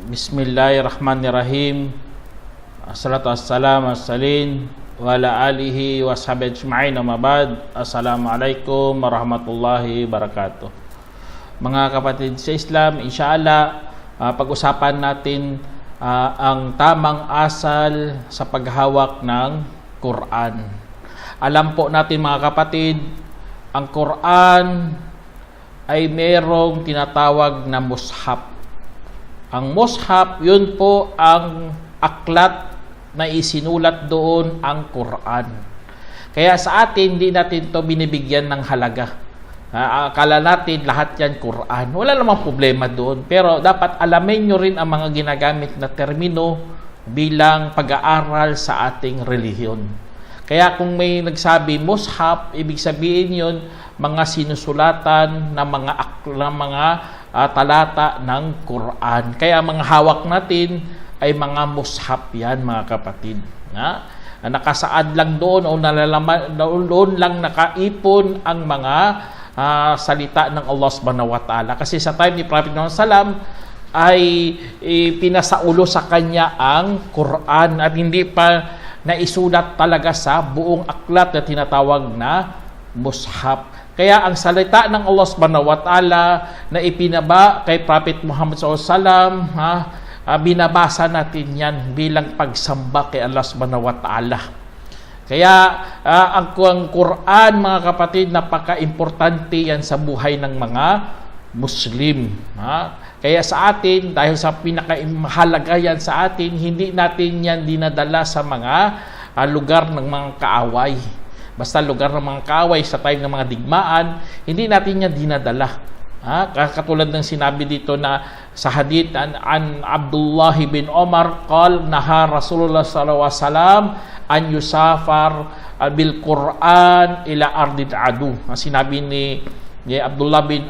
Bismillahirrahmanirrahim. Assalatu wassalamu assalin wa ala alihi wa sahbihi ajma'in, amma ba'd. Assalamualaikum warahmatullahi wabarakatuh. Mga kapatid sa Islam, inshallah pag-usapan natin ang tamang asal sa paghawak ng Quran. Alam po natin mga kapatid, ang Quran ay merong tinatawag na mushaf. Ang mushaf, yun po ang aklat na isinulat doon ang Quran. Kaya sa atin, hindi natin to binibigyan ng halaga. Akala natin lahat yan Quran. Wala namang problema doon. Pero dapat alamin nyo rin ang mga ginagamit na termino bilang pag-aaral sa ating relihiyon. Kaya kung may nagsabi mushaf, ibig sabihin yun mga sinusulatan na mga talata ng Quran. Kaya mga hawak natin ay mga mushaf yan, mga kapatid. Nakasaad lang doon o doon lang nakaipon ang mga salita ng Allah subhanahu wa ta'ala. Kasi sa time ni Prophet Muhammad sallam ay pinasaulo sa kanya ang Quran at hindi pa naisulat talaga sa buong aklat na tinatawag na mushaf. Kaya ang salita ng Allah subhanahu wa ta'ala na ipinaba kay Prophet Muhammad sallam, binabasa natin yan bilang pagsamba kay Allah subhanahu wa ta'ala. Kaya ang Quran, mga kapatid, napaka-importante yan sa buhay ng mga Muslim. Kaya sa atin, dahil sa pinakamahalaga yan sa atin, hindi natin yan dinadala sa mga lugar ng mga kaaway. Basta lugar ng mga kaaway sa time ng mga digmaan, hindi natin yan dinadala. Katulad ng sinabi dito na sa hadith an Abdullah bin Omar qal naha Rasulullah sallallahu alaihi wasallam an yusafar bil Quran ila ardil adu. Sinabi ni Abdullah bin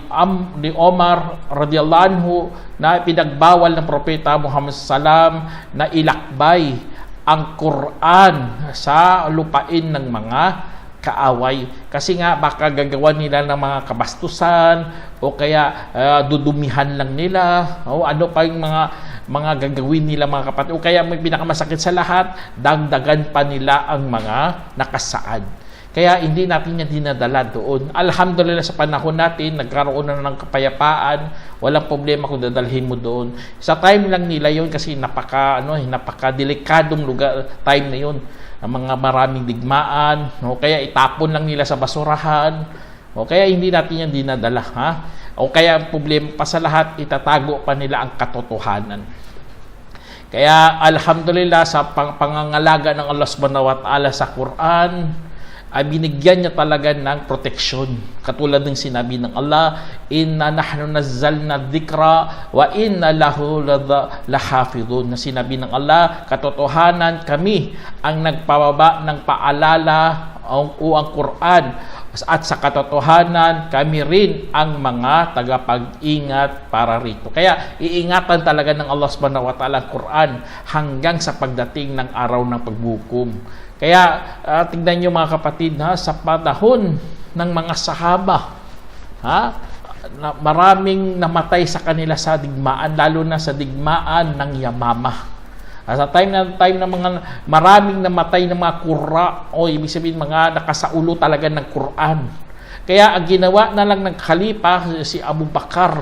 Omar radhiyallahu anhu na pinagbawal ng propeta Muhammad sallam na ilakbay ang Quran sa lupain ng mga kaaway. Kasi nga baka gagawa nila ng mga kabastusan o kaya dudumihan lang nila o ano pa yung mga gagawin nila, mga kapatid. O kaya may pinakamasakit sa lahat, dagdagan pa nila ang mga nakasaad. Kaya hindi natin yan dinadala doon. Alhamdulillah sa panahon natin, nagkaroon na ng kapayapaan, walang problema kung dadalhin mo doon. Sa time lang nila yun kasi napaka-delikadong lugar, time na yun. Ang mga maraming digmaan, o kaya itapon lang nila sa basurahan, o kaya hindi natin yan dinadala. O kaya ang problema pa sa lahat, itatago pa nila ang katotohanan. Kaya alhamdulillah sa pangangalaga ng Allah subhanahu wa ta'ala sa Quran, ay binigyan niya talaga ng proteksyon. Katulad ng sinabi ng Allah, inna nahnu nazzalna dhikra wa inna lahu lahafidhun. Na sinabi ng Allah, katotohanan kami ang nagpababa ng paalala o ang Quran, at sa katotohanan kami rin ang mga tagapag-ingat para rito. Kaya iingatan talaga ng Allah subhanahu wa ta'ala ang Quran hanggang sa pagdating ng araw ng pagbukom. Kaya tignan nyo, mga kapatid, sa panahon ng mga sahaba, maraming namatay sa kanila sa digmaan, lalo na sa digmaan ng Yamama. Sa time ng mga maraming namatay ng mga qurra, o ibig sabihin mga nakasaulo talaga ng Quran. Kaya ang ginawa na lang ng khalifa si Abu Bakar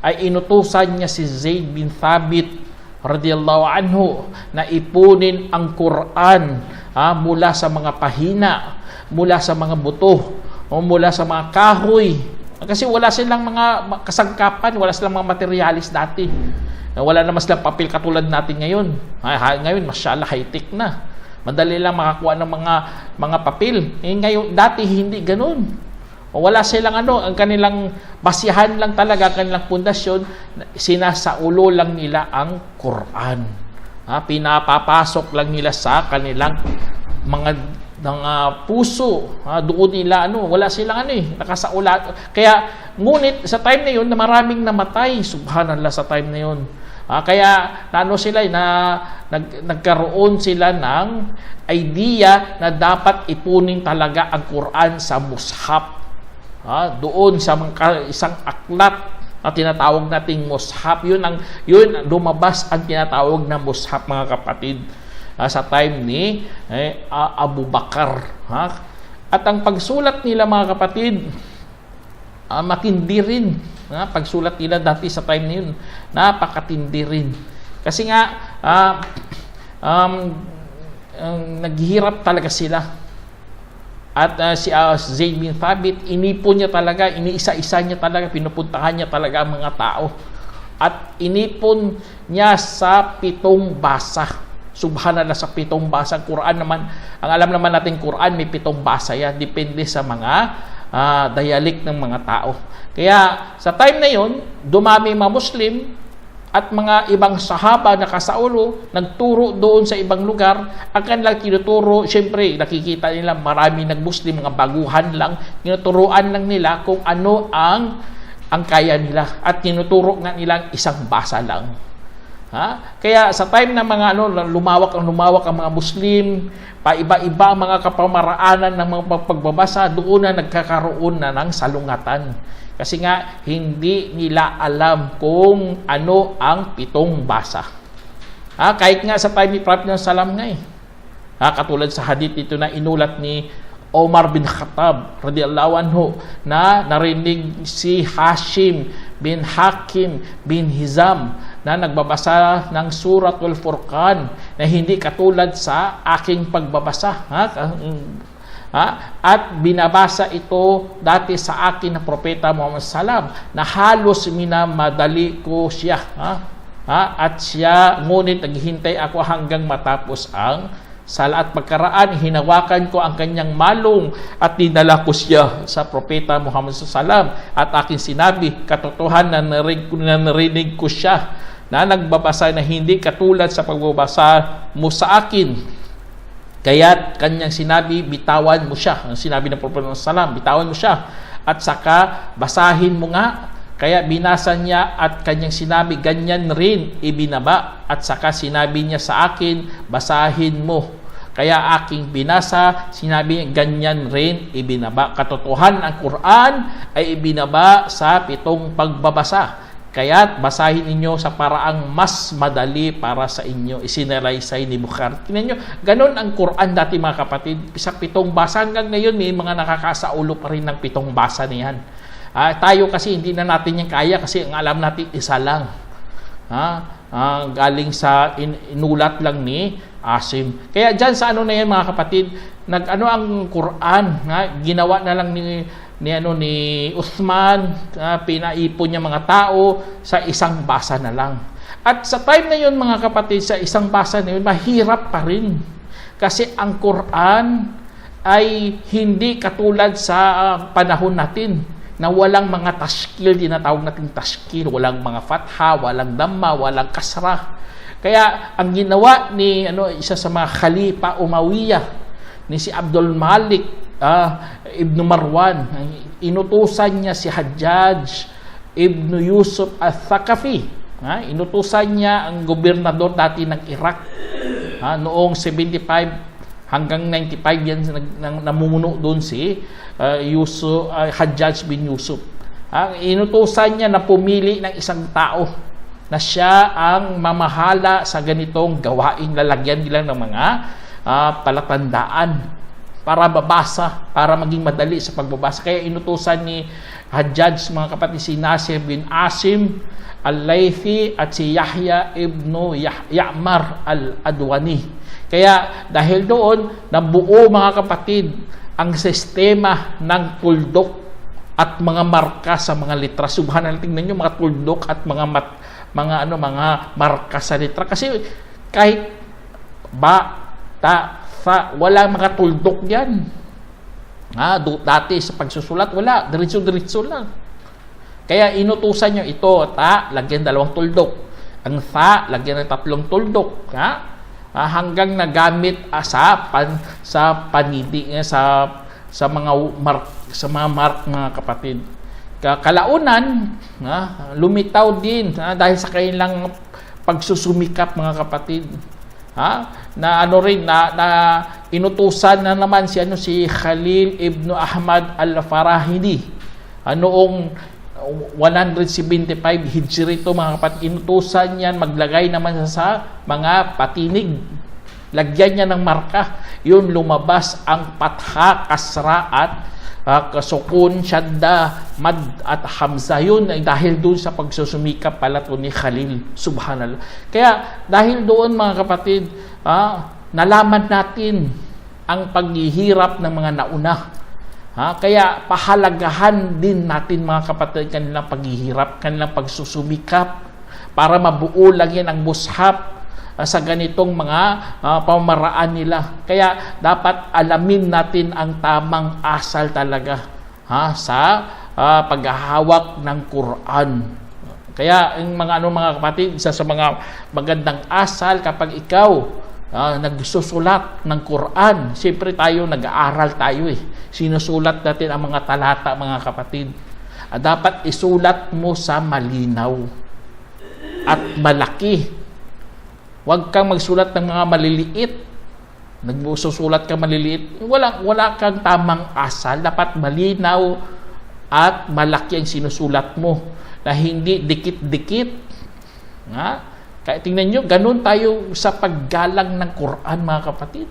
ay inutusan niya si Zaid bin Thabit radiyallahu anhu na ipunin ang Quran mula sa mga pahina, mula sa mga buto, o mula sa mga kahoy. Kasi wala silang mga kasangkapan, wala silang mga materialis dati. Wala naman silang papel katulad natin ngayon. Ngayon, masyaallah, high-tech na. Madali lang makakuha ng mga papel. Ngayon, dati hindi ganun. Wala silang ang kanilang basihan lang talaga, kanilang pundasyon, sinasaulo lang nila ang Quran. Pinapapasok lang nila sa kanilang mga ng puso. Doon nila, wala silang nakasaulat. Kaya, ngunit sa time na yun, na maraming namatay. Subhanallah, sa time na yun. Kaya, nagkaroon sila ng idea na dapat ipunin talaga ang Quran sa mushaf. Doon sa isang aklat na tinatawag nating mushaf. Yun lumabas ang tinatawag na mushaf, mga kapatid, sa time ni Abu Bakar. At ang pagsulat nila, mga kapatid, matindi rin. Pagsulat nila dati sa time na yun, napakatindi rin. Kasi nga, naghihirap talaga sila. At si Zayd bin Thabit, inipon niya talaga, iniisa-isa niya talaga, pinupuntahan niya talaga ang mga tao. At inipon niya sa 7 basa. Subhanallah, sa 7 basa. Quran naman, ang alam naman natin, Quran may 7 basa yan. Depende sa mga dialect ng mga tao. Kaya sa time na yon, dumami mga Muslim at mga ibang sahaba na kasaulo, nagturo doon sa ibang lugar. Ang kanilang tinuturo, syempre, nakikita nila marami nag-Muslim, mga baguhan lang, tinuturuan lang nila kung ano ang kaya nila. At tinuturo nga nilang isang basa lang. Kaya sa time na mga lumawak ang mga Muslim, paiba-iba ang mga kapamaraanan ng mga pagbabasa, doon na nagkakaroon na ng salungatan. Kasi nga, hindi nila alam kung ano ang 7 basa. Kahit nga sa time ni Prophet ng Salam nga katulad sa hadith ito na inulat ni Omar bin Khattab radiyallahu anhu, na narinig si Hashim bin Hakim bin Hizam na nagbabasa ng Suratul Furqan na hindi katulad sa aking pagbabasa. At binabasa ito dati sa akin na Propeta Muhammad Salam na halos minamadali ko siya. At siya, ngunit naghihintay ako hanggang matapos ang sala. At pagkaraan, hinawakan ko ang kanyang malong at dinala ko siya sa Propeta Muhammad Salam. At aking sinabi, katotohanan na narinig ko siya na nagbabasa na hindi katulad sa pagbabasa mo sa akin. Kaya't kanyang sinabi, bitawan mo siya. Ang sinabi ng Propeta Salam, bitawan mo siya. At saka, basahin mo nga. Kaya binasa niya at kanyang sinabi, ganyan rin ibinaba. At saka sinabi niya sa akin, basahin mo. Kaya aking binasa, sinabi niya, ganyan rin ibinaba. Katotohanan ang Quran ay ibinaba sa 7 pagbabasa. Kaya't basahin ninyo sa paraang mas madali para sa inyo. Isinalaysay ni Bukhari. Tingnan nyo, ganun ang Quran dati, mga kapatid. Sa 7 basa hanggang ngayon, may mga nakakasaulo pa rin ng 7 basa niyan. Tayo kasi hindi na natin yung kaya kasi ang alam natin isa lang. Galing sa inulat lang ni Asim. Kaya dyan sa na yan, mga kapatid, ang Quran, ginawa na lang ni Uthman, pinaipon niya mga tao sa isang basa na lang. At sa time na yun, mga kapatid, sa isang basa na yun, mahirap pa rin. Kasi ang Quran ay hindi katulad sa panahon natin na walang mga tashkil, tinatawag natin tashkil, walang mga fatha, walang damma, walang kasra. Kaya ang ginawa ni isa sa mga khalifa Umayyah, ni si Abdul Malik Ibn Marwan, inutusan niya si Hajjaj Ibn Yusuf al-Thaqafi. Inutusan niya ang gobernador dati ng Iraq. Noong 75 hanggang 95 yan namumuno doon si Hajjaj bin Yusuf. Inutusan niya na pumili ng isang tao na siya ang mamahala sa ganitong gawain. Lalagyan nila ng mga palatandaan para babasa, para maging madali sa pagbabasa. Kaya inutusan ni Hajjaj, mga kapatid, si Nasir bin Asim al-Laythi at si Yahya ibn Ya'mar al-Adwani. Kaya dahil doon, nabuo, mga kapatid, ang sistema ng tuldok at mga marka sa mga litra. Subhanallah, tingnan nyo mga tuldok at mga marka sa litra. Kasi kahit ba, ta, fa, wala mga tuldok yan. Dati sa pagsusulat, wala. Diretso-diretso lang. Kaya inutusan nyo ito, ta, lagyan 2 tuldok. Ang fa, lagyan ng 3 tuldok. hanggang nagamit sa panidi sa mga mark mga kapatid. Kalaunan, lumitaw din dahil sa kanilang pagsusumikap mga kapatid. Na inutusan na naman si Khalil ibn Ahmad al-Farahidi noong 175 Hijri ito mga kapatid. Inutusan niyan maglagay naman sa mga patinig. Lagyan niya ng marka. Yun lumabas ang patha, kasra at sukun, syadda, mad at hamza. Yun ay dahil doon sa pagsusumikap pala to ni Khalil. Subhanallah. Kaya dahil doon mga kapatid, nalaman natin ang paghihirap ng mga nauna. Kaya pahalagahan din natin mga kapatid kanilang paghihirap, kanilang pagsusumikap para mabuo lang yan ang mushaf sa ganitong mga pamaraan nila. Kaya dapat alamin natin ang tamang asal talaga sa paghahawak ng Quran. Kaya ang mga kapatid, isa sa mga magandang asal kapag ikaw nagsusulat ng Quran, siyempre tayo nag-aaral tayo sinusulat natin ang mga talata mga kapatid. Dapat isulat mo sa malinaw at malaki. Huwag kang magsulat ng mga maliliit. Nagsusulat ka maliliit. Wala kang tamang asal. Dapat malinaw at malaki ang sinusulat mo. Na hindi dikit-dikit. Kaya tingnan nyo, ganun tayo sa paggalang ng Quran mga kapatid.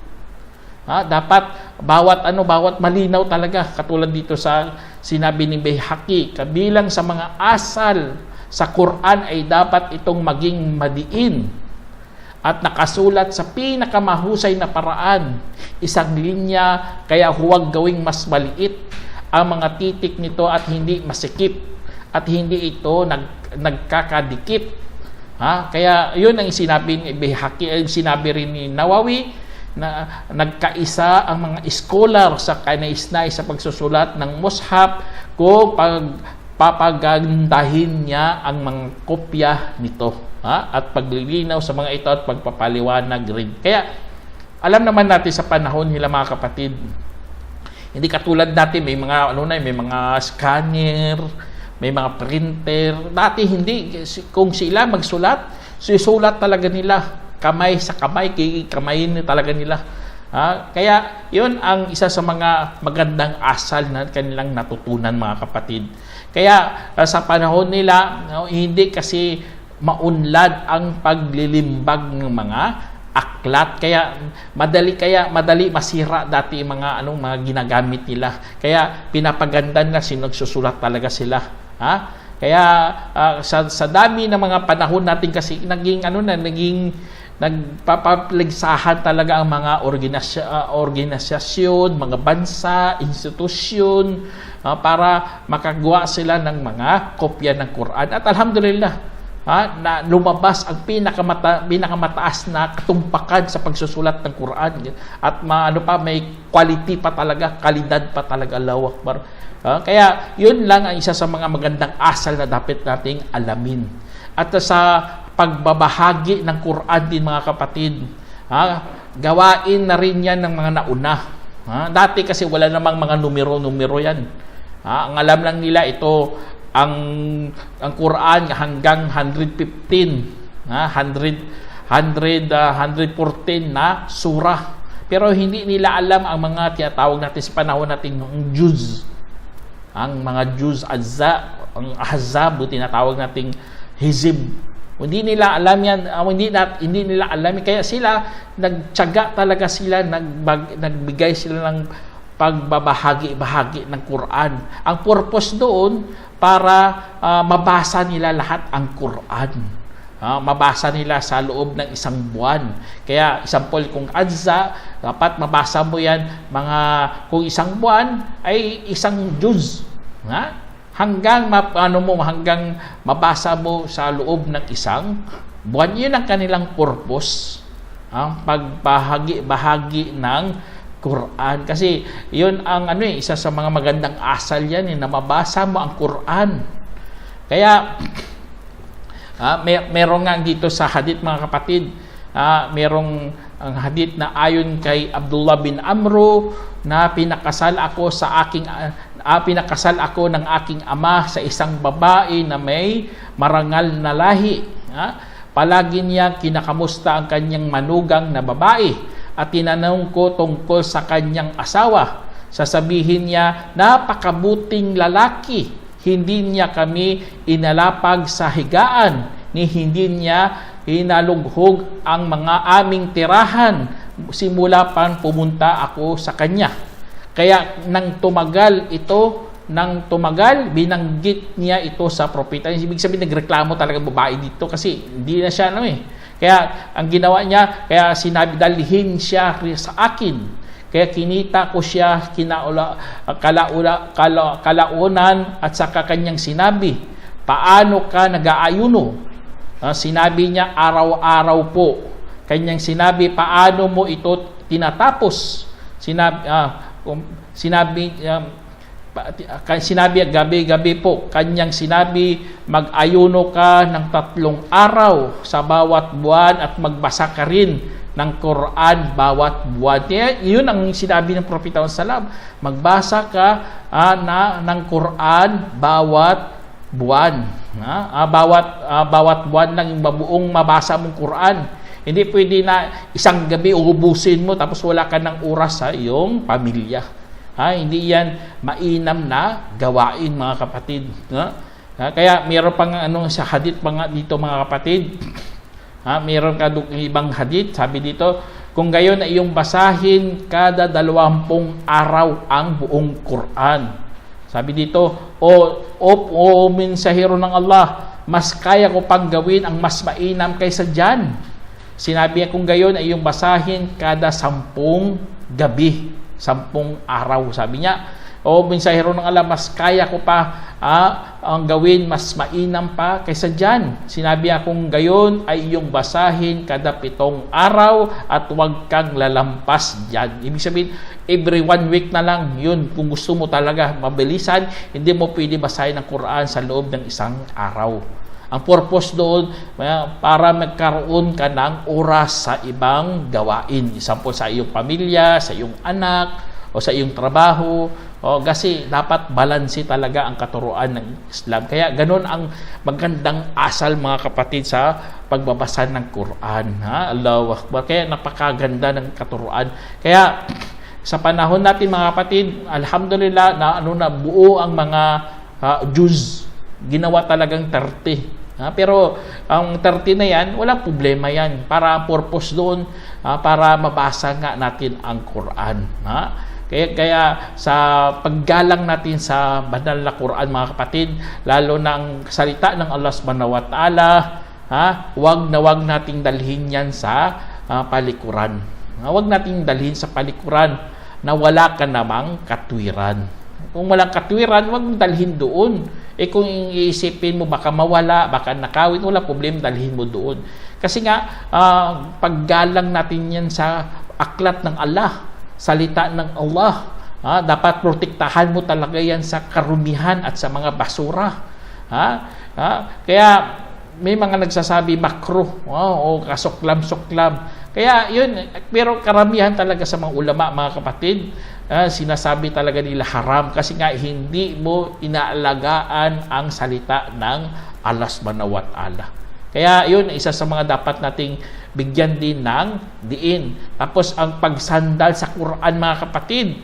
Dapat bawat malinaw talaga. Katulad dito sa sinabi ni Bayhaqi, kabilang sa mga asal sa Quran ay dapat itong maging madiin at nakasulat sa pinakamahusay na paraan, isang linya, kaya huwag gawing mas maliit ang mga titik nito at hindi masikip at hindi ito nagkakadikit. Kaya yun ang sinabi ni Bayhaqi, sinabi rin ni Nawawi na nagkaisa ang mga scholar sa kanais-nais sa pagsusulat ng mushaf kung papagandahin niya ang mga kopya nito. At paglilinaw sa mga ito at pagpapaliwanag rin. Kaya alam naman natin sa panahon nila mga kapatid, hindi katulad natin may mga may mga scanner, may mga printer. Dati hindi, kung sila magsulat, susulat talaga nila kamay sa kamay, kikamayin talaga nila. Kaya yun ang isa sa mga magandang asal na kanilang natutunan mga kapatid. Kaya sa panahon nila, hindi kasi maunlad ang paglilimbag ng mga aklat. Kaya madali masira dati mga mga ginagamit nila. Kaya pinapaganda na sinagsusulat talaga sila. Kaya sa dami ng mga panahon natin kasi naging nagpapaligsahan talaga ang mga organisasyon, mga bansa, institusyon para makagawa sila ng mga kopya ng Quran. At alhamdulillah, na lumabas ang pinakamataas na katumpakan sa pagsusulat ng Quran at may quality pa talaga, kalidad pa talaga. Allahu Akbar. Kaya yun lang ang isa sa mga magandang asal na dapat nating alamin. At sa pagbabahagi ng Quran din mga kapatid, gawain na rin yan ng mga nauna. Dati kasi wala namang mga numero-numero yan. Ang alam lang nila ito ang Quran hanggang 115, 114 na surah. Pero hindi nila alam ang mga tinatawag natin sa panahon natin ng juz. Ang mga juz, ang ahzab, tinatawag nating hizib. Hindi nila alam yan, hindi nila alam. Kaya sila, nagtiyaga talaga sila, nagbigay sila ng pagbabahagi-bahagi ng Quran. Ang purpose doon, para mabasa nila lahat ang Quran. Mabasa nila sa loob ng isang buwan. Kaya, example, kung adza, dapat mabasa mo yan, kung isang buwan, ay isang juz. Hanggang mabasa mo sa loob ng isang buwan. Yun ang kanilang purpose. Ang pagbahagi-bahagi ng Quran. Kasi yun ang isa sa mga magandang asal yan na mabasa mo ang Quran. Kaya meron nga dito sa hadith mga kapatid, merong ang hadith na ayon kay Abdullah bin Amro na pinakasal ako ng aking ama sa isang babae na may marangal na lahi. Palagi niya kinakamusta ang kanyang manugang na babae at tinanong ko tungkol sa kanyang asawa. Sasabihin niya, napakabuting lalaki. Hindi niya kami inalapag sa higaan, ni hindi niya hinalughog ang mga aming tirahan simula pa pumunta ako sa kanya. Kaya nang tumagal, binanggit niya ito sa propeta. Ibig sabihin, nagreklamo talaga babae dito kasi hindi na siya Kaya ang ginawa niya, kaya sinabi, dalhin siya sa akin. Kaya kinita ko siya kalaunan at saka kanyang sinabi, paano ka nag-aayuno? Sinabi niya, araw-araw po. Kanyang sinabi, paano mo ito tinatapos? Sinabi gabi-gabi po. Kanyang sinabi, mag-ayuno ka ng 3 araw sa bawat buwan at magbasa ka rin ng Quran bawat buwan. Yun ang sinabi ng Propeta Sallam. Magbasa ka ng Quran bawat buwan. Bawat buwan lang yung buong mabasa mong Quran. Hindi pwede na isang gabi uubusin mo tapos wala ka ng oras sa iyong pamilya. Hindi yan mainam na gawain, mga kapatid. Kaya meron pang sa hadith dito, mga kapatid. Meron ka ibang hadith, sabi dito, kung gayon ay iyong basahin kada 20 araw ang buong Quran. Sabi dito, o mensahero ng Allah, mas kaya ko pang gawin ang mas mainam kaysa dyan. Sinabi niya, kung gayon ay iyong basahin kada 10 gabi, 10 araw. Sabi niya, o mensahero ng Allah, mas kaya ko pa ang gawin mas mainam pa kaysa dyan. Sinabi niya, kung gayon ay iyong basahin kada 7 araw at huwag kang lalampas dyan. Ibig sabihin, every 1 week na lang yun. Kung gusto mo talaga mabilisan, hindi mo pwede basahin ang Quran sa loob ng 1 araw. Ang purpose doon, para magkaroon ka ng oras sa ibang gawain. Example, sa iyong pamilya, sa iyong anak, o sa iyong trabaho. Kasi dapat balanse talaga ang katuruan ng Islam. Kaya ganun ang magandang asal, mga kapatid, sa pagbabasa ng Quran. Allahu Akbar. Kaya napakaganda ng katuruan. Kaya sa panahon natin, mga kapatid, alhamdulillah na buo ang mga juz. Ginawa talagang 30. Pero ang 30 na yan, walang problema yan. Para ang purpose doon, para mabasa nga natin ang Quran. Kaya sa paggalang natin sa banal na Quran, mga kapatid, lalo ng salita ng Allah Subhanahu wa Ta'ala, wag nating dalhin yan sa palikuran. Wag nating dalhin sa palikuran na wala ka namang katwiran. Kung walang katwiran, wag mong dalhin doon. Kung iisipin mo baka mawala, baka nakawin, wala problema, dalhin mo doon. Kasi nga, paggalang natin yan sa aklat ng Allah, salita ng Allah, dapat protektahan mo talaga yan sa karumihan at sa mga basura. Kaya may mga nagsasabi makruh o kasuklam-suklam. Kaya yun, pero karamihan talaga sa mga ulama, mga kapatid, sinasabi talaga nila haram kasi nga hindi mo inaalagaan ang salita ng Allah Subhanahu wa Ta'ala. Kaya yun, isa sa mga dapat nating bigyan din ng diin. Tapos ang pagsandal sa Quran, mga kapatid,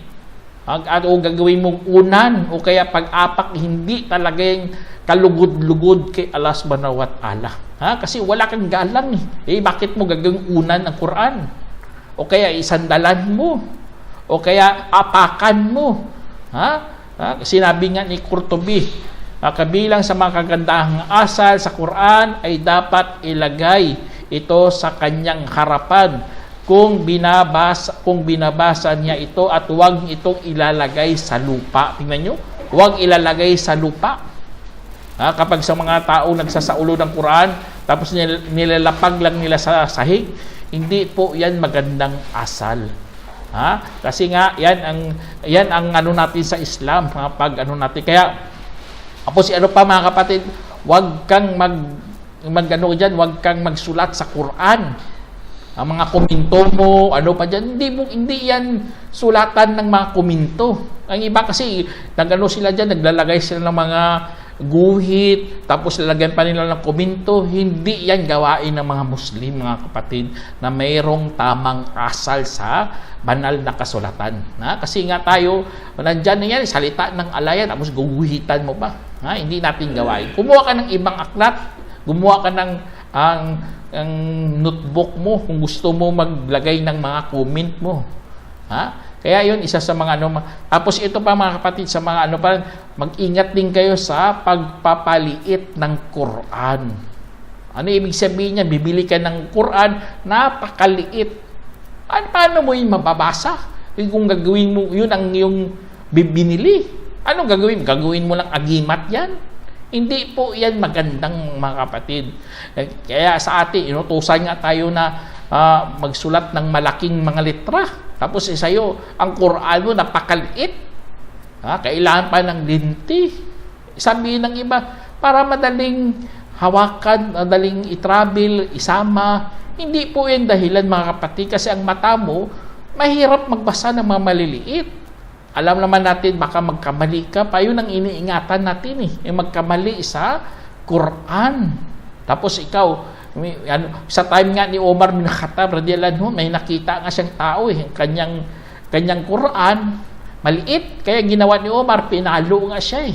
o gagawin mong unan o kaya pag-apak, hindi talaga yung kalugod-lugod kay Allah Subhanahu wa Ta'ala. Kasi wala kang galang bakit mo gagawin unan ang Quran? O kaya isandalan mo? O kaya apakan mo? Sinabi nga ni Qurtubi, kabilang sa mga kagandahang asal sa Quran ay dapat ilagay ito sa kanyang harapan kung binabasa niya ito at huwag itong ilalagay sa lupa. Tingnan nyo, huwag ilalagay sa lupa. Kapag sa mga tao nagsasaulo ng Quran tapos nilalapag lang nila sa sahig, hindi po yan magandang asal. Kasi nga yan ang ano natin sa Islam, pag ano natin. Kaya tapos mga kapatid, huwag kang huwag kang magsulat sa Quran. ang mga komento mo, ano pa dyan, hindi yan sulatan ng mga komento. Ang iba kasi, nagano sila dyan, naglalagay sila ng mga guhit, tapos lalagyan pa nila ng komento. Hindi yan gawain ng mga Muslim, mga kapatid, na mayroong tamang asal sa banal na kasulatan. Kasi nga tayo, nandyan na yan, salita ng alayan, tapos guguhitan mo pa. Hindi natin gawain. Kumuha ka ng ibang aklat, gumawa ka ng ang notebook mo kung gusto mo maglagay ng mga comment mo. Kaya yun, isa sa mga ano. Tapos ito pa mga kapatid, sa mga ano pa, mag-ingat din kayo sa pagpapaliit ng Quran. Ano ibig sabihin niya? Bibili ka ng Quran, napakaliit. Paano mo yun mababasa? Kung gagawin mo, yun ang yung binili. Anong gagawin? Gagawin mo lang agimat yan? Hindi po yan magandang mga kapatid. Kaya sa atin, inutusan nga tayo na magsulat ng malaking mga letra. Tapos sa'yo, ang Quran mo napakaliit. Kailangan pa ng linti. Sabihin ng iba, para madaling hawakan, madaling i-travel, isama. Hindi po yan dahilan mga kapatid, kasi ang mata mo, mahirap magbasa ng mga maliliit. Alam naman natin, baka magkamali ka pa. Yun ang iniingatan natin yung magkamali sa Quran. Tapos ikaw, sa time nga ni Omar bin Khattab radhiyallahu anhu, may nakita nga siyang tao kanyang Quran maliit, kaya ginawa ni Omar, pinalo nga siya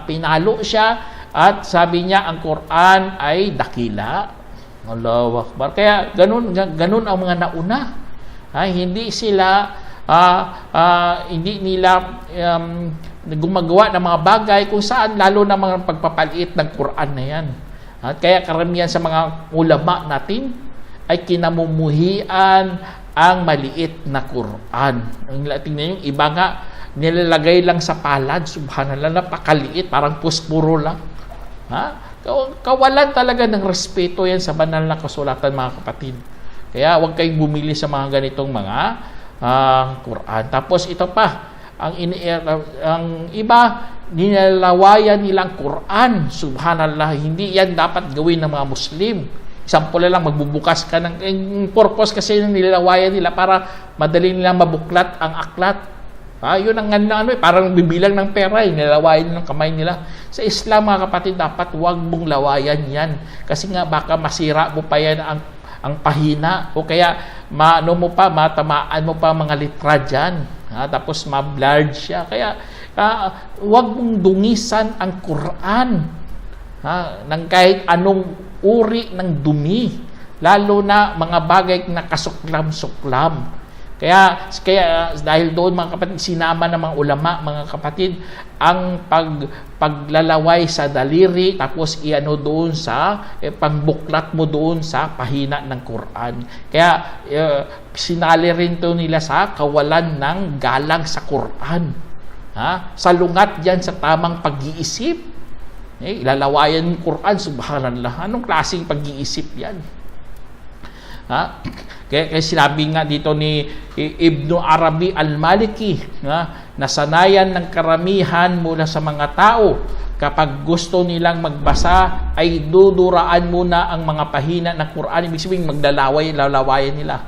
pinalo siya, at sabi niya ang Quran ay dakila. Allahu Akbar. Kaya ganun ang mga nauna. Hindi sila hindi nila gumagawa ng mga bagay kung saan, lalo na mga pagpapaliit ng Quran na yan. At kaya karamihan sa mga ulama natin ay kinamumuhian ang maliit na Quran. Tingnan yung iba nga, nilalagay lang sa palad, subhanallah, napakaliit, parang puspuro lang. Kawalan talaga ng respeto yan sa banal na kasulatan, mga kapatid. Kaya huwag kayong bumili sa mga ganitong mga Quran. Tapos ito pa, ang iba, nilalawayan nilang Quran. Subhanallah, hindi yan dapat gawin ng mga Muslim. Example lang, magbubukas ka ng purpose kasi ng nilalawayan nila para madali nilang mabuklat ang aklat. Yun ang parang bibilang ng pera, nilalawayan ng kamay nila. Sa Islam, mga kapatid, dapat huwag mong lawayan yan. Kasi nga baka masira mo pa yan ang pahina, o kaya matamaan mo pa mga litra dyan, tapos ma-blurred siya. Kaya huwag mong dungisan ang Quran ng kahit anong uri ng dumi, lalo na mga bagay na kasuklam-suklam. Kaya dahil doon, mga kapatid, sinama ng mga ulama, mga kapatid, ang paglalaway sa daliri, tapos iano doon sa pangbuklat mo doon sa pahina ng Quran. Kaya sinali rin to nila sa kawalan ng galang sa Quran. Salungat yan sa tamang pag-iisip. Ilalawayan ng Quran, subhanallah. Anong klaseng pag-iisip yan? Kaya sinabi nga dito ni Ibn Arabi al-Maliki, nasanayan ng karamihan mula sa mga tao, kapag gusto nilang magbasa ay duduraan muna ang mga pahina ng Quran. Ibig sabihin, lalawayan nila.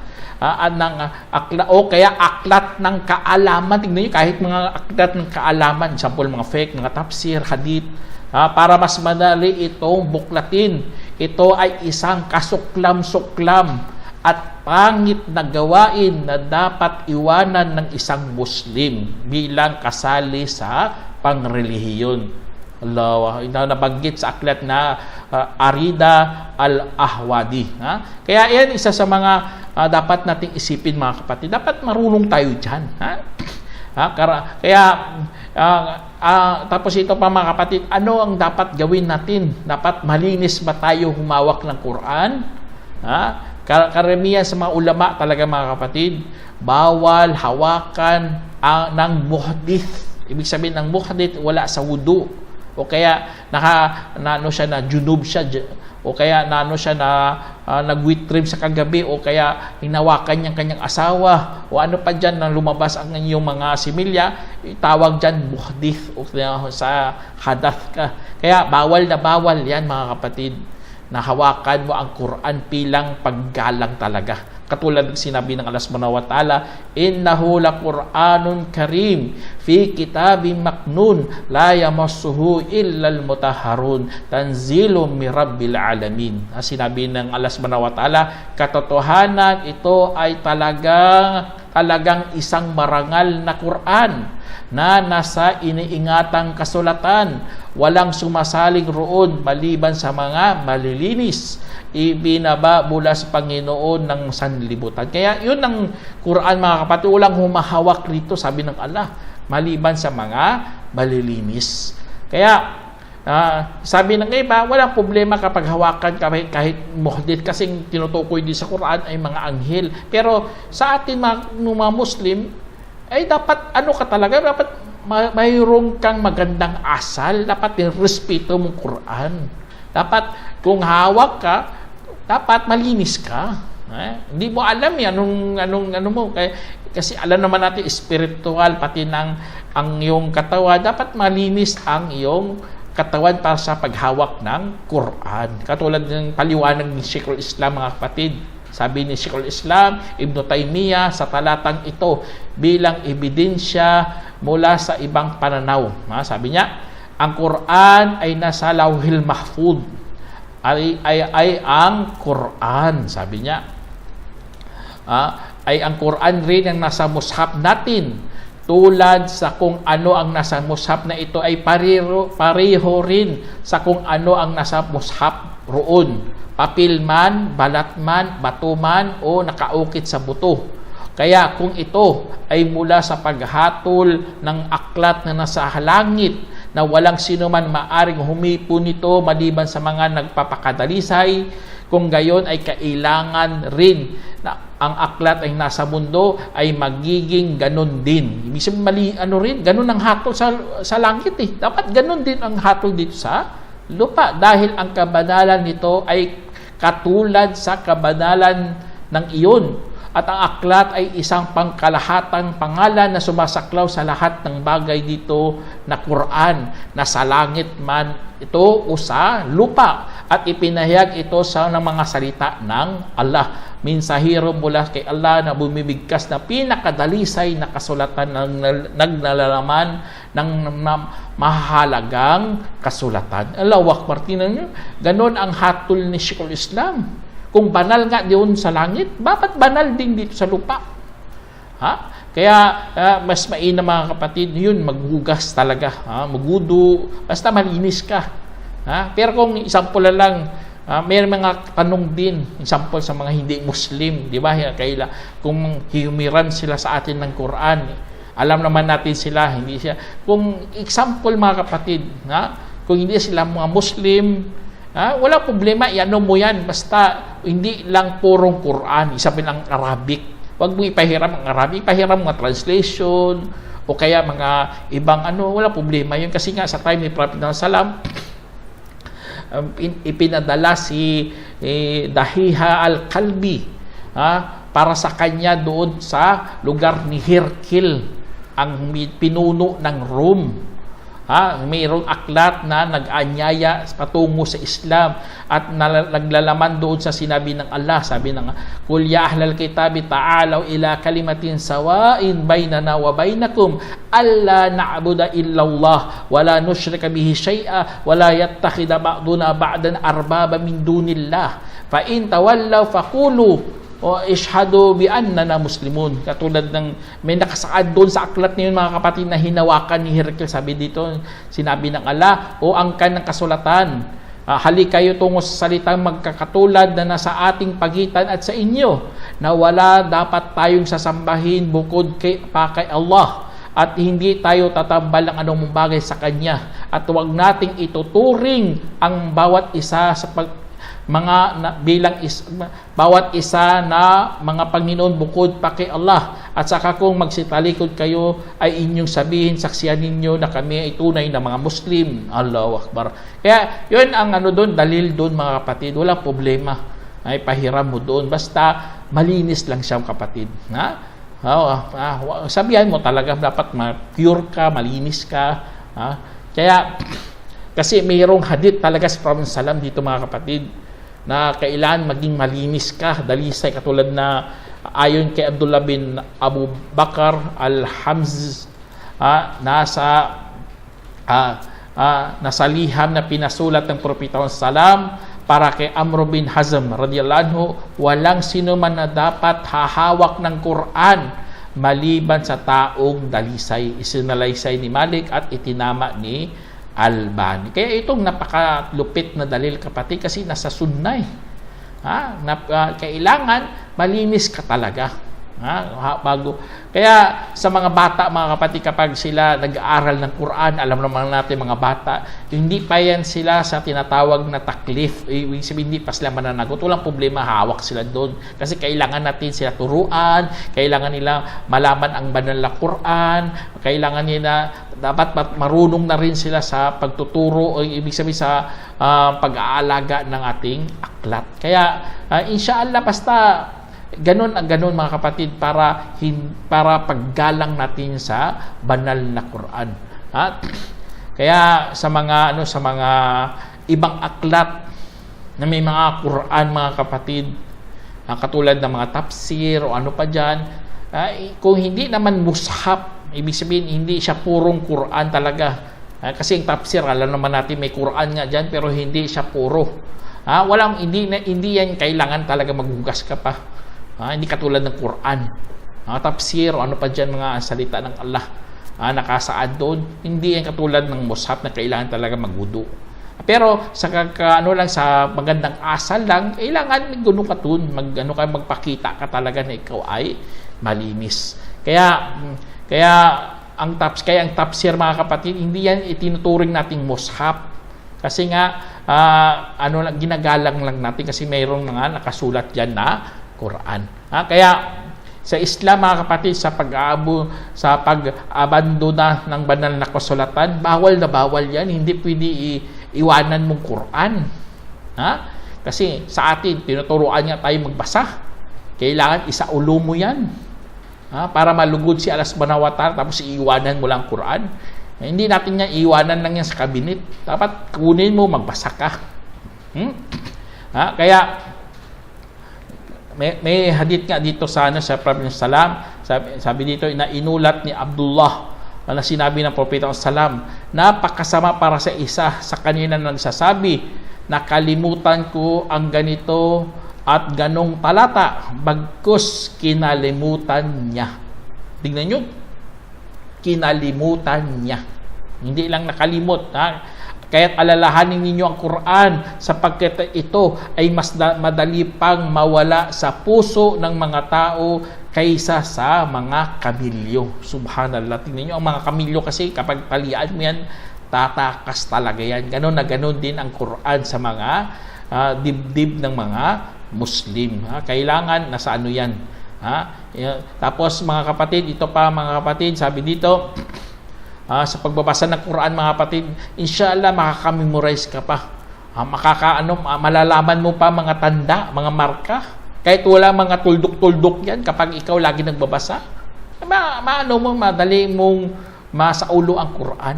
O kaya aklat ng kaalaman. Tingnan nyo, kahit mga aklat ng kaalaman, example, mga fake, mga tafsir, hadith, para mas madali itong buklatin. Ito ay isang kasuklam-suklam at pangit na gawain na dapat iwanan ng isang Muslim bilang kasali sa pangrelihiyon. Allah, nabanggit sa aklat na Arida al-Ahwadi. Kaya yan, isa sa mga dapat nating isipin, mga kapatid. Dapat marunong tayo dyan. Tapos ito pa, mga kapatid, ano ang dapat gawin natin? Dapat malinis ba tayo humawak ng Quran? Karamihan sa mga ulama talaga, mga kapatid, bawal hawakan ng muhdith. Ibig sabihin ng muhdith, wala sa wudu. O kaya junub siya, o kaya nag-witrim sa kagabi, o kaya hinawakan niyang kanyang asawa, o ano pa dyan na lumabas ang inyong mga similya, tawag dyan muhdith, o sa hadath ka. Kaya bawal na bawal yan, mga kapatid. na hawakan mo ang Quran bilang paggalang talaga. Katulad ng sinabi ng Allah subhanahu wa ta'ala, innahu laqur'anun karim fi kitabim maknun la yamassuhu illal mutahharun tanzilum min rabbil alamin. Sinabi ng Allah subhanahu wa ta'ala, katotohanan ito ay talagang isang marangal na Quran na nasa iniingatang kasulatan, walang sumasaling roon maliban sa mga malilinis, ibinaba mula sa Panginoon ng sanlibutan. Kaya yun ang Quran, mga kapatid, walang humahawak rito, sabi ng Allah, maliban sa mga malilinis. Kaya sabi ng iba, walang problema kapag hawakan kahit muhdith, kasi tinutukoy din sa Quran ay mga anghel. Pero sa atin mga Muslim, ay dapat dapat mayroon kang magandang asal, dapat respeto mong Quran. Dapat kung hawak ka, dapat malinis ka. Hindi mo alam anong mo. Kasi alam naman natin, spiritual, pati ang iyong katawan, dapat malinis ang iyong katawan para sa paghawak ng Quran. Katulad ng paliwanag ni Sheikhul Islam, mga kapatid. Sabi ni Sheikhul Islam Ibn Taymiyyah sa talatang ito bilang ebidensya mula sa ibang pananaw. Sabi niya, ang Quran ay nasa Lauhil Mahfud. Ay ang Quran, sabi niya. Ay ang Quran rin ang nasa mushaf natin. Tulad sa kung ano ang nasa mushaf na ito ay pareho rin sa kung ano ang nasa mushaf roon. Papel man, balat man, bato man, o nakaukit sa buto. Kaya kung ito ay mula sa paghatol ng aklat na nasa langit, na walang sino man maaring humipo nito maliban sa mga nagpapakadalisay, kung gayon ay kailangan rin na ang aklat ay nasa mundo ay magiging ganun din. Ibig sabihin, ganun ang hatol sa langit eh. Dapat ganun din ang hatol dito sa lupa, dahil ang kabanalan nito ay katulad sa kabanalan ng iyon, at ang aklat ay isang pangkalahatang pangalan na sumasaklaw sa lahat ng bagay dito na Quran, na sa langit man ito o sa lupa, at ipinahayag ito sa mga salita ng Allah, minsahiro mula kay Allah na bumibigkas na pinakadalisay na kasulatan ng naglalaman ng mahalagang kasulatan. Allahu Akbar, tinan nyo, ganon ang hatol ni Sheikhul Islam. Kung banal nga doon sa langit, bakit banal din dito sa lupa? Kaya mas mainam, mga kapatid, yun, maghugas talaga, magudo, basta malinis ka. Pero kung example lang, may mga tanong din, example sa mga hindi Muslim, di ba? Kung humiran sila sa atin ng Quran, alam naman natin sila, hindi siya. Kung example, mga kapatid, kung hindi sila mga Muslim, wala problema, iano mo yan, basta hindi lang purong Quran, isapin ang Arabic. Huwag mo ipahiram ang Arabic, ipahiram mga translation, o kaya mga ibang wala problema yun. Kasi nga sa time ni Prophet Salam, ipinadala si Dahiha al-Kalbi para sa kanya doon sa lugar ni Herkil, ang pinuno ng Rome. Mayroong aklat na nag-anyaya patungo sa Islam, at naglalaman doon sa sinabi ng Allah. Sabi ng Qul ya ahlal kitabi ta'alaw ila kalimatin sawa'in bainana wa bainakum alla na'budu illallah wa la nusyrika bihi syai'a wa la yattakhidha ba'duna ba'dan arbaba min dunillah fa in tawallaw faqulu o ishhadu bi annana muslimun. Katulad ng may nakasaad doon sa aklat niyon, mga kapatid, na hinawakan ni Herkel. Sabi dito, sinabi ng Allah, o angkan ng kasulatan, halik kayo tungo sa salitang magkakatulad na nasa ating pagitan at sa inyo, na wala dapat tayong sasambahin bukod kay Allah, at hindi tayo tatambal ng anumang bagay sa Kanya, at huwag nating ituturing ang bawat isa sa bawat isa na mga Panginoon bukod pa kay Allah, at saka kung magsitalikod kayo ay inyong sabihin, saksiyan ninyo na kami ay tunay na mga Muslim. Allahu Akbar. Kaya yun ang doon, dalil doon, mga kapatid. Walang problema, ay pahiram mo doon, basta malinis lang siya, kapatid. Sabihan mo talaga, dapat pure ka, malinis ka. Kaya kasi mayroong hadith talaga sa Prophet Salam dito, mga kapatid. na kailan maging malinis ka, dalisay, katulad na ayon kay Abdullah bin Abu Bakar al-Hamz, nasa liham na pinasulat ng Propeta salam para kay Amr bin Hazm radiyallahu anhu, walang sino man na dapat hahawak ng Quran maliban sa taong dalisay. Isinalaysay ni Malik at itinama ni Albani. Kaya itong napakalupit na dalil, kapatid, kasi nasa sunnah. Kailangan malinis ka talaga. Bago. Kaya sa mga bata, mga kapatid, kapag sila nag-aaral ng Quran, alam naman natin mga bata, hindi pa yan sila sa tinatawag na taklif. Ibig sabihin, hindi pa sila mananagot. Walang problema, hawak sila doon. Kasi kailangan natin sila turuan, kailangan nila malaman ang banal na Quran, kailangan nila, dapat marunong na rin sila sa pagtuturo, o ibig sabihin sa pag-aalaga ng ating aklat. Kaya, inshallah, basta ganun mga kapatid, para paggalang natin sa banal na Quran. Kaya sa mga ibang aklat na may mga Quran, mga kapatid, katulad ng mga tafsir o ano pa diyan, kung hindi naman mushaf, ibig sabihin hindi siya purong Quran talaga. Kasi yung tafsir, alam naman natin may Quran nga diyan, pero hindi siya puro. Hindi yan kailangan talaga maghugas ka pa. Hindi katulad ng Quran. Tafsir o ano pa dyan, mga salita ng Allah, nakasaad doon. Hindi yan katulad ng mushaf na kailangan talaga magwudu. Pero sa sa magandang asal lang, kailangan gano'n ka doon, magpakita ka talaga na ikaw ay malinis. Kaya ang tafsir, mga kapatid, hindi yan itinuturing nating mushaf. Kasi nga ginagalang lang natin kasi mayroong mga nakasulat diyan na Quran. Kaya sa Islam, mga kapatid, sa pag-abandona ng banal na kasulatan, bawal na bawal yan. Hindi pwede iwanan mong Quran. Kasi sa atin, tinuturuan niya tayo magbasa. Kailangan isaulo mo yan. Para malugod si Allah subhanahu wa ta'ala, tapos iiwanan mo lang Quran. Hindi natin yan iiwanan lang yan sa kabinet. Dapat kunin mo, magbasa ka. Kaya may hadith nga dito sa Prophet salam, sabi dito na inulat ni Abdullah na sinabi ng Propeta salam, napakasama para sa isa sa kanina nagsasabi, nakalimutan ko ang ganito at ganong talata, bagkus kinalimutan niya. Tingnan nyo, kinalimutan niya, hindi lang nakalimot. Kaya't alalahanin ninyo ang Quran, sapagkat ito ay mas madali pang mawala sa puso ng mga tao kaysa sa mga kamilyo. Subhanallah. Tingnan nyo, ang mga kamilyo kasi kapag talian mo yan, tatakas talaga yan. Ganon na ganon din ang Quran sa mga dibdib ng mga Muslim. Kailangan nasa ano yan. Tapos mga kapatid, ito pa mga kapatid, sabi dito, sa pagbabasa ng Quran, mga kapatid, inshallah makaka-memorize ka pa. Malalaman mo pa mga tanda, mga marka. Kahit wala mga tuldok-tuldok yan, kapag ikaw lagi nagbabasa, madali mong masaulo ang Quran.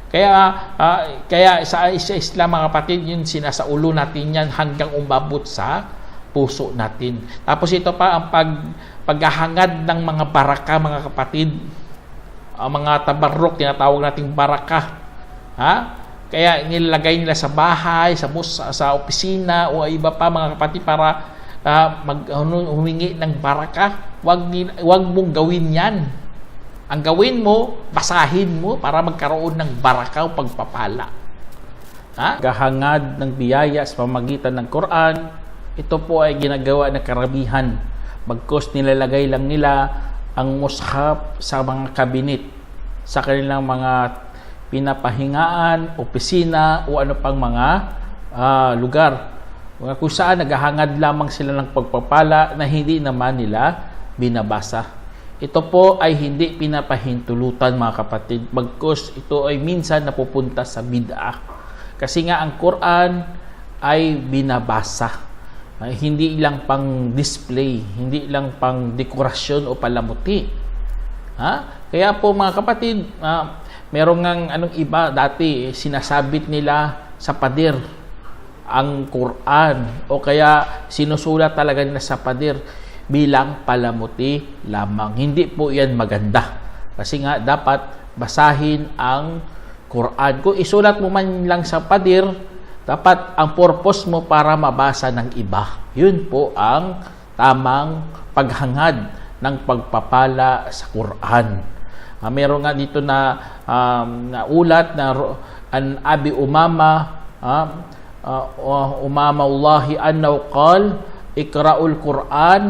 Kaya sa Islam, mga kapatid, yun sinasaulo natin yan hanggang umabot sa puso natin. Tapos ito pa ang paghahangad ng mga baraka, mga kapatid. Ang mga tabarruk, tinatawag nating baraka. Kaya nilalagay nila sa bahay, sa opisina o iba pa, mga kapatid, para humingi ng baraka. Huwag mong gawin yan. Ang gawin mo, basahin mo para magkaroon ng baraka o pagpapala. Gahangad ng biyaya sa pamagitan ng Quran, ito po ay ginagawa ng karamihan. Bagkus nilalagay lang nila ang mushaf sa mga kabinet, sa kanilang mga pinapahingaan, opisina o ano pang mga lugar. Kung saan naghahangad lamang sila ng pagpapala na hindi naman nila binabasa. Ito po ay hindi pinapahintulutan, mga kapatid. Bagkus ito ay minsan napupunta sa bid'ah. Kasi nga ang Quran ay binabasa. Hindi lang pang display, hindi lang pang dekorasyon o palamuti. Kaya po, mga kapatid, merong ngang iba dati sinasabit nila sa pader. ang Quran o kaya sinusulat talaga nila sa pader bilang palamuti lamang. Hindi po yan maganda. Kasi nga dapat basahin ang Quran. Kung isulat mo man lang sa pader, dapat ang purpose mo para mabasa ng iba. Yun po ang tamang paghangad ng pagpapala sa Quran. Meron nga dito na ulat na an Abi Umama Umamallahi annahu qal iqra'ul Quran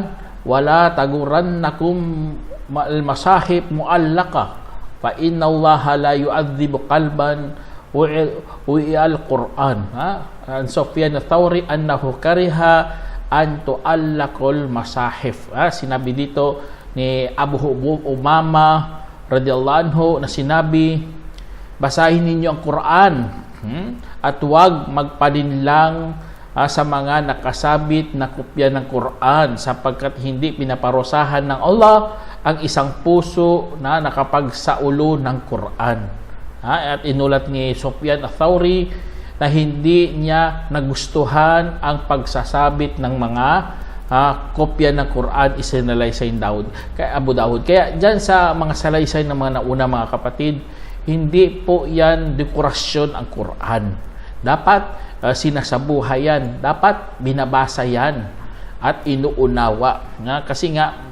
wala tagurannakum al-masahib mu'allaqa fa inna Allaha la yu'adzibu qalban wi'al Quran. An Sufyan al-Thawri annahu kariha an tu'allaqul masahif. Sinabi dito ni Abu Umama radhiyallahu anhu na sinabi, basahin ninyo ang Quran at huwag magpalinlang sa mga nakasabit na kopya ng Quran sapagkat hindi pinaparusahan ng Allah ang isang puso na nakapagsaulo ng Quran. At inulat ni Sufyan al-Thawri na hindi niya nagustuhan ang pagsasabit ng mga kopya ng Quran isinalaysay kay Abu Dawud. Kaya dyan sa mga salaysay ng mga nauna mga kapatid, hindi po yan dekorasyon ang Quran. Dapat sinasabuhay yan. Dapat binabasa yan at inuunawa. Kasi nga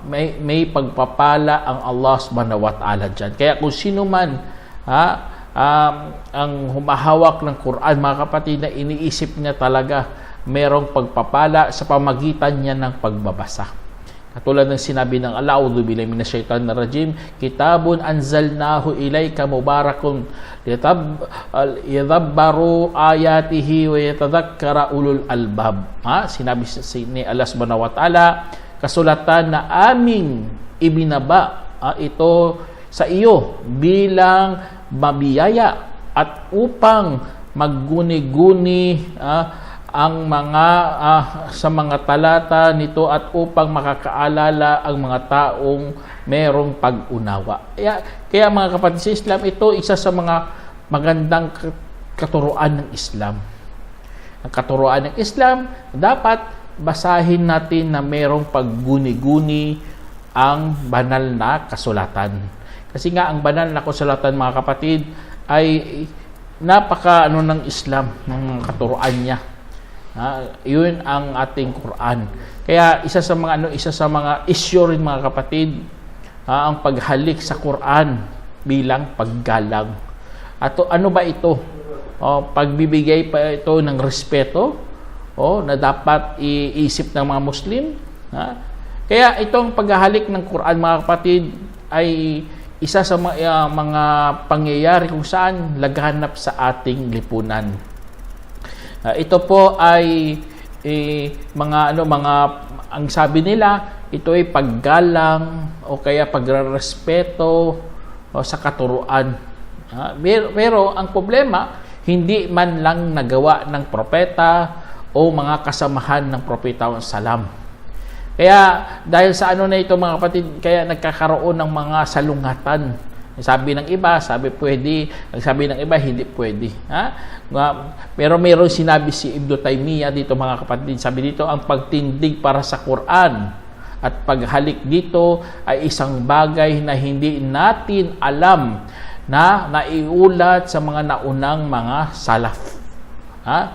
may pagpapala ang Allah subhanahu wa ta'ala dyan. Kaya kung sino man ang humahawak ng Quran mga kapatid na iniisip niya talaga merong pagpapala sa pamagitan niya ng pagbabasa. Katulad ng sinabi ng Allah, a'udzu billahi minasyaitonir rajim, kitabun anzalnahu ilayka mubarakun liyadabbaru ayatihi wa yatadhakkara ulul albab. Sinabi ni Allah subhanahu wa ta'ala, kasulatan na aming ibinaba ito sa iyo bilang mabiyaya at upang magguni-guni ang mga sa mga talata nito at upang makakaalala ang mga taong merong pag-unawa. Kaya mga kapatid sa Islam, ito isa sa mga magandang katuruan ng Islam. Ang katuruan ng Islam, dapat basahin natin na merong pagguni-guni ang banal na kasulatan. Kasi nga ang banal na kasulatan mga kapatid ay napaka ng Islam, ng katuruan niya. Yun ang ating Quran. Kaya isa sa mga issue rin mga kapatid, ang paghalik sa Quran bilang paggalang. At ano ba ito? Pagbibigay pa ito ng respeto na dapat iisip ng mga Muslim. Kaya itong paghahalik ng Quran mga kapatid ay isa sa mga pangyayari kung saan laganap sa ating lipunan. Ito po ay ang sabi nila, ito ay paggalang o kaya pagrerespeto sa katuruan. Pero ang problema, hindi man lang nagawa ng propeta o mga kasamahan ng propeta salam. Kaya dahil sa na ito mga kapatid, kaya nagkakaroon ng mga salungatan. Sabi ng iba, pwede. Sabi ng iba, hindi pwede. Pero mayroon sinabi si Ibn Taymiyyah dito mga kapatid. Sabi dito, ang pagtindig para sa Quran at paghalik dito ay isang bagay na hindi natin alam na naiulat sa mga naunang mga salaf.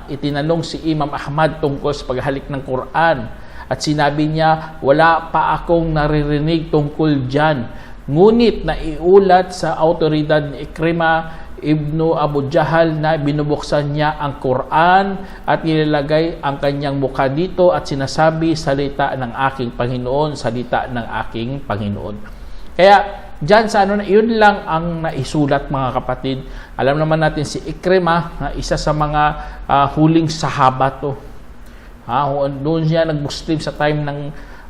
Itinanong si Imam Ahmad tungkol sa paghalik ng Quran at sinabi niya, wala pa akong naririnig tungkol dyan. Ngunit naiulat sa autoridad ni Ikrimah Ibnu Abu Jahal na binubuksan niya ang Quran at nilalagay ang kanyang mukha dito at sinasabi, salita ng aking Panginoon, salita ng aking Panginoon. Kaya dyan sa yun lang ang naisulat mga kapatid. Alam naman natin si Ikrimah na isa sa mga huling sahaba to. Doon siya nag-Muslim sa time ng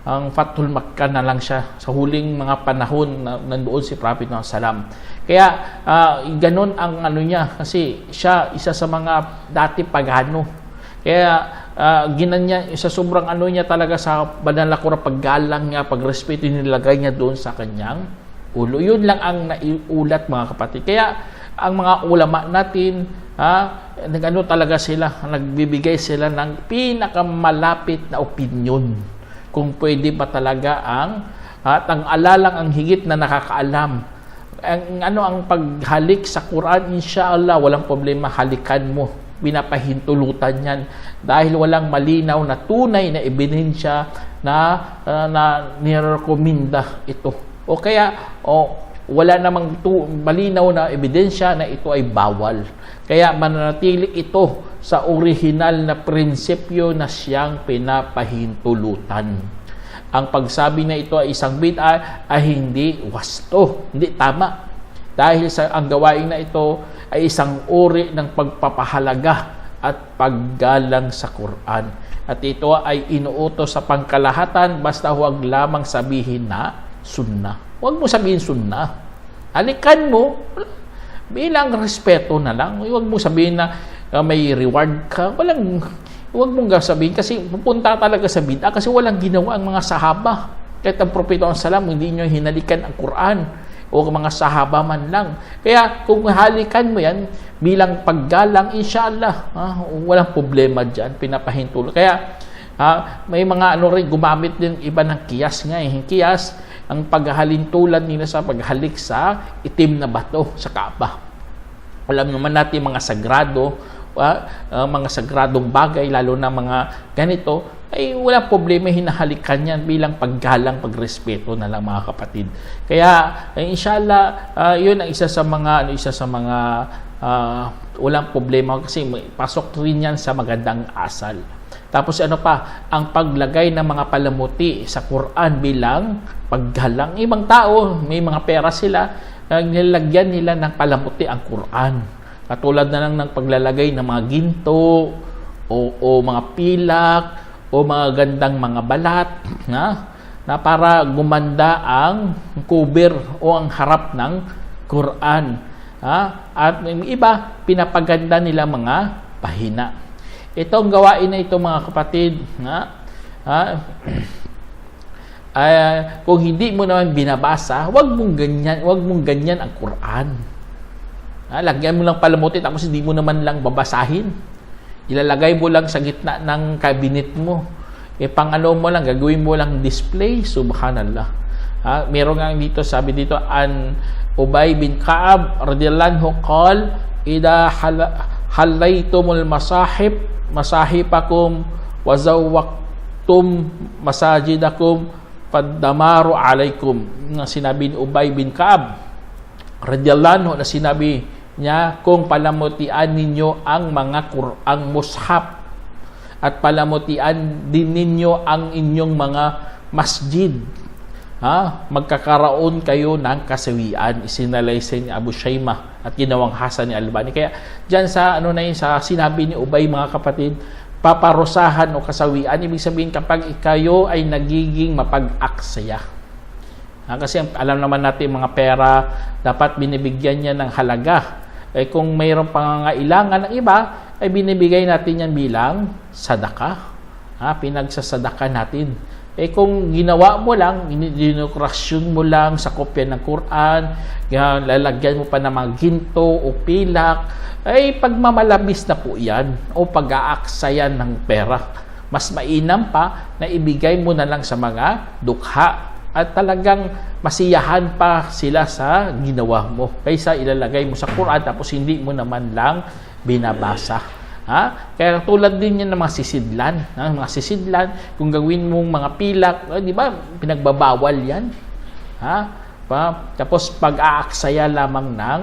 ang Fathul Makkah na lang siya sa huling mga panahon na nandoon si Prophet ng Salam. Kaya ganun ang niya kasi siya isa sa mga dati pagano. Kaya ginanya sa sobrang niya talaga sa banal na Quran, paggalang niya, pagrespeto nilagay niya doon sa kanyang ulo. Yun lang ang naiulat mga kapatid. Kaya ang mga ulama natin, nagano talaga sila, nagbibigay sila ng pinakamalapit na opinion kung pwede ba talaga at ang alalang ang higit na nakakaalam. Ang paghalik sa Quran, inshallah, walang problema, halikan mo. Pinapahintulutan yan dahil walang malinaw na tunay na ebidensya na nirekomenda ito. O kaya, wala namang malinaw na ebidensya na ito ay bawal. Kaya mananatili ito sa orihinal na prinsipyo na siyang pinapahintulutan. Ang pagsabi na ito ay isang bid'a ay hindi wasto, hindi tama. Dahil ang gawain na ito ay isang uri ng pagpapahalaga at paggalang sa Quran. At ito ay inuutos sa pangkalahatan, basta huwag lamang sabihin na sunnah. Huwag mo sabihin sunnah. Halikan mo, bilang respeto na lang. Huwag mo sabihin na may reward ka. Huwag mong sabihin kasi pupunta talaga sa bid'a kasi walang ginawa ang mga sahaba. Kahit ang propeta sallam, hindi nyo hinalikan ang Quran o mga sahaba man lang. Kaya kung halikan mo yan bilang paggalang, inshallah, walang problema dyan, pinapahintulo. Kaya may mga rin, gumamit din iba ng kiyas nga. Kiyas, ang paghahalintulad nila sa paghalik sa itim na bato sa Kaaba. Alam naman natin mga sagrado, mga sagradong bagay, lalo na mga ganito, ay walang problema, hinahalikan yan bilang paggalang, pagrespeto na lang, mga kapatid. Kaya inshallah, yun ang isa sa mga walang problema kasi pasok rin yan sa magandang asal. Tapos ang paglagay ng mga palamuti sa Quran bilang paggalang. Ibang tao, may mga pera sila, nilagyan nila ng palamuti ang Quran. Katulad na lang ng paglalagay ng mga ginto o mga pilak o mga gandang mga balat na para gumanda ang cover o ang harap ng Quran. At yung iba, pinapaganda nila mga pahina. Itong gawain na ito, mga kapatid, kung hindi mo naman binabasa, huwag mong ganyan ang Quran. Lagyan mo lang palamuti tapos hindi mo naman lang babasahin. Ilalagay mo lang sa gitna ng cabinet mo. Mo lang, gagawin mo lang display. Subhanallah. Meron nga dito, sabi dito, an Ubay bin Ka'ab radhiyallahu anhu qal, idha halaytumul masahipakum wa zawwaqtum masajidakum faddamaru alaikum. Sinabi ni Ubay bin Ka'ab radhiyallahu anhu, na sinabi niya, kung palamutian ninyo ang ang mushaf at palamutian din ninyo ang inyong mga masjid, magkakaroon kayo ng kasawian. Isinalaysay ni Abu Shaymah at ginawang Hasan ni Albani. Kaya dyan sa sa sinabi ni Ubay, mga kapatid, paparusahan o kasawian, ibig sabihin kapag kayo ay nagiging mapag-aksaya. Kasi alam naman natin, mga pera dapat binibigyan niya ng halaga. Kung mayroong pangangailangan ng iba, ay binibigay natin yan bilang sadaka. Pinagsasadaka natin. Kung ginawa mo lang, dinokrasyon mo lang sa kopya ng Quran, lalagyan mo pa ng mga ginto o pilak, ay pagmamalabis na po yan o pag-aaksayan ng pera. Mas mainam pa na ibigay mo na lang sa mga dukha at talagang masiyahan pa sila sa ginawa mo kaysa ilalagay mo sa Quran tapos hindi mo naman lang binabasa. Kaya tulad din yan ng mga sisidlan, kung gawin mong mga pilak, di ba, pinagbabawal yan. Tapos pag-aaksaya lamang ng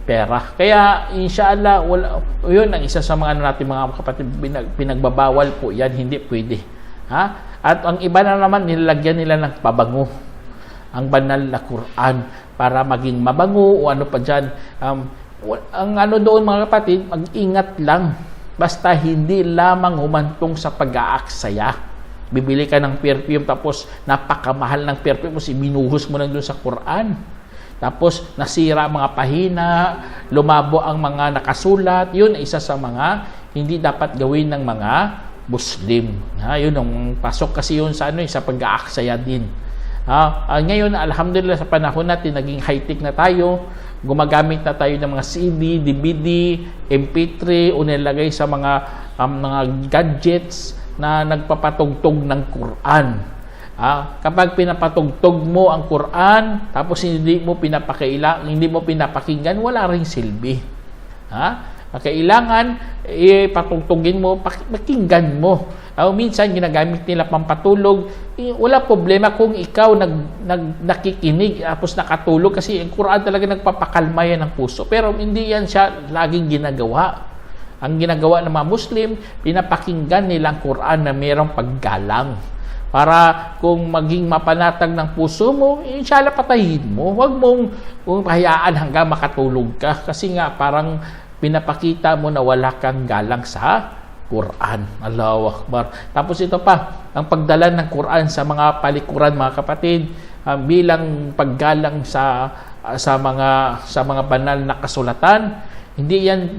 pera. Kaya inshallah, yun ang isa sa mga natin, mga kapatid, pinagbabawal po yan, hindi pwede. At ang iba na naman, nilalagyan nila ng pabango ang banal na Quran para maging mabango o ano pa dyan. Ang doon, mga kapatid, mag-ingat lang. Basta hindi lamang humantong sa pag-aaksaya. Bibili ka ng perfume tapos napakamahal ng perfume tapos ibinuhos mo lang doon sa Quran. Tapos nasira ang mga pahina, lumabo ang mga nakasulat. Yun isa sa mga hindi dapat gawin ng mga Muslim. Yun ang pasok kasi yun sa sa pag-aaksaya din. Ngayon, alhamdulillah, sa panahon natin, naging high-tech na tayo. gumagamit na tayo ng mga CD, DVD, MP3 o nilagay sa mga gadgets na nagpapatugtog ng Quran. Kapag pinapatugtog mo ang Quran, tapos hindi mo pinapakinggan, wala ring silbi. Kailangan patugtugin mo, pakinggan mo. Minsan ginagamit nila pampatulog, wala problema kung ikaw nakikinig tapos nakatulog kasi ang Quran talaga nagpapakalma yan ng puso. Pero hindi yan siya laging ginagawa. Ang ginagawa ng mga Muslim, pinapakinggan nila ang Quran na mayroong paggalang. Para kung maging mapanatag ng puso mo, inshallah patayin mo. Huwag mong hayaan hanggang makatulog ka. Kasi nga parang pinapakita mo na wala kang galang sa Quran. Allahu Akbar. Tapos ito pa, ang pagdala ng Quran sa mga palikuran, mga kapatid, bilang paggalang sa mga banal na kasulatan, hindi yan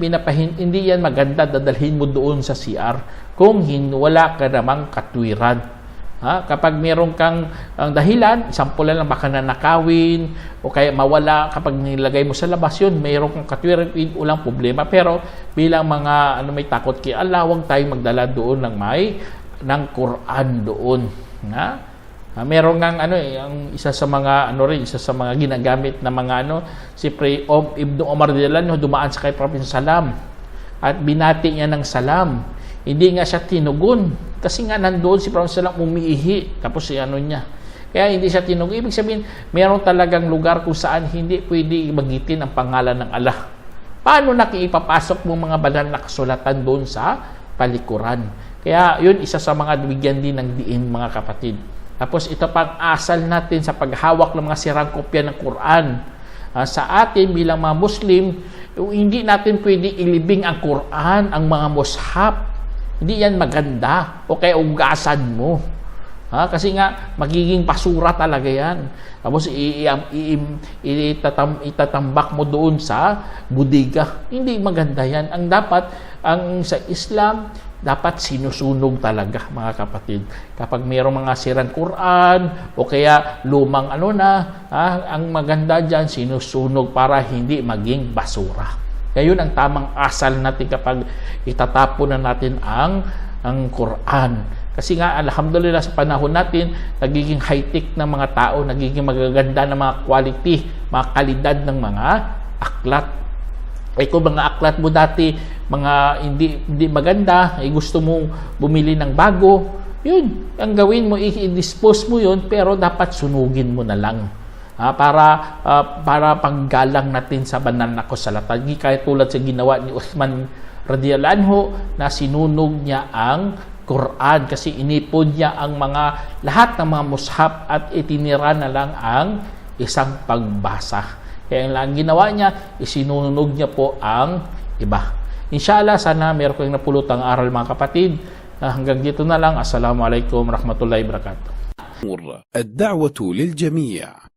maganda dadalhin mo doon sa CR kung wala ka namang katwiran. Kapag meron kang dahilan, sampulan lang baka nanakawin o kaya mawala, kapag nilagay mo sa labas yun, meron kang katwiran, walang problema. Pero bilang mga may takot kay Allah, huwag tayong magdala doon ng Quran doon. Meron ngang ang isa sa mga ginagamit na mga si Ibn Umar radhiyallahu anhu dumaan sa kay Prophet salam at binati niya ng salam. Hindi nga siya tinugon kasi nga nandoon si Prophet salam umiihi tapos niya. Kaya hindi siya tinugon. Ibig sabihin, meron talagang lugar kung saan hindi pwede magitin ang pangalan ng Allah. Paano ipapasok mo mga banal na kasulatan doon sa palikuran? Kaya yun, isa sa mga bigyan din ng diin, mga kapatid. Tapos ito pang asal natin sa paghawak ng mga sirang kopya ng Quran. Sa atin bilang mga Muslim, hindi natin pwede ilibing ang Quran, ang mga mushaf. Hindi yan maganda o kaya ugasan mo. Kasi nga magiging basura talaga yan. Tapos itatambak mo doon sa budiga. Hindi maganda yan. Sa Islam, dapat sinusunog talaga, mga kapatid. Kapag mayroong mga sirang Quran o kaya lumang ang maganda dyan, sinusunog para hindi maging basura. Kaya yun ang tamang asal natin kapag itatapon na natin ang Quran. Kasi nga, alhamdulillah, sa panahon natin, nagiging high-tech ng mga tao, nagiging magaganda ng mga quality, mga kalidad ng mga aklat. Kung mga aklat mo dati, mga hindi maganda, gusto mo bumili ng bago, yun, ang gawin mo, i-dispose mo yun, pero dapat sunugin mo na lang. Para paggalang natin sa banal na kasulatan. Kaya tulad sa ginawa ni Uthman radhiyallahu anhu na sinunog niya ang Quran kasi inipon niya ang lahat ng mga mushaf at itinira na lang ang isang pagbasa. Kaya ang ginawa niya, isinunog niya po ang iba. Inshallah, sana meron kayong napulutang aral, mga kapatid. Hanggang dito na lang. Assalamualaikum warahmatullahi wabarakatuh. الدعوة للجميع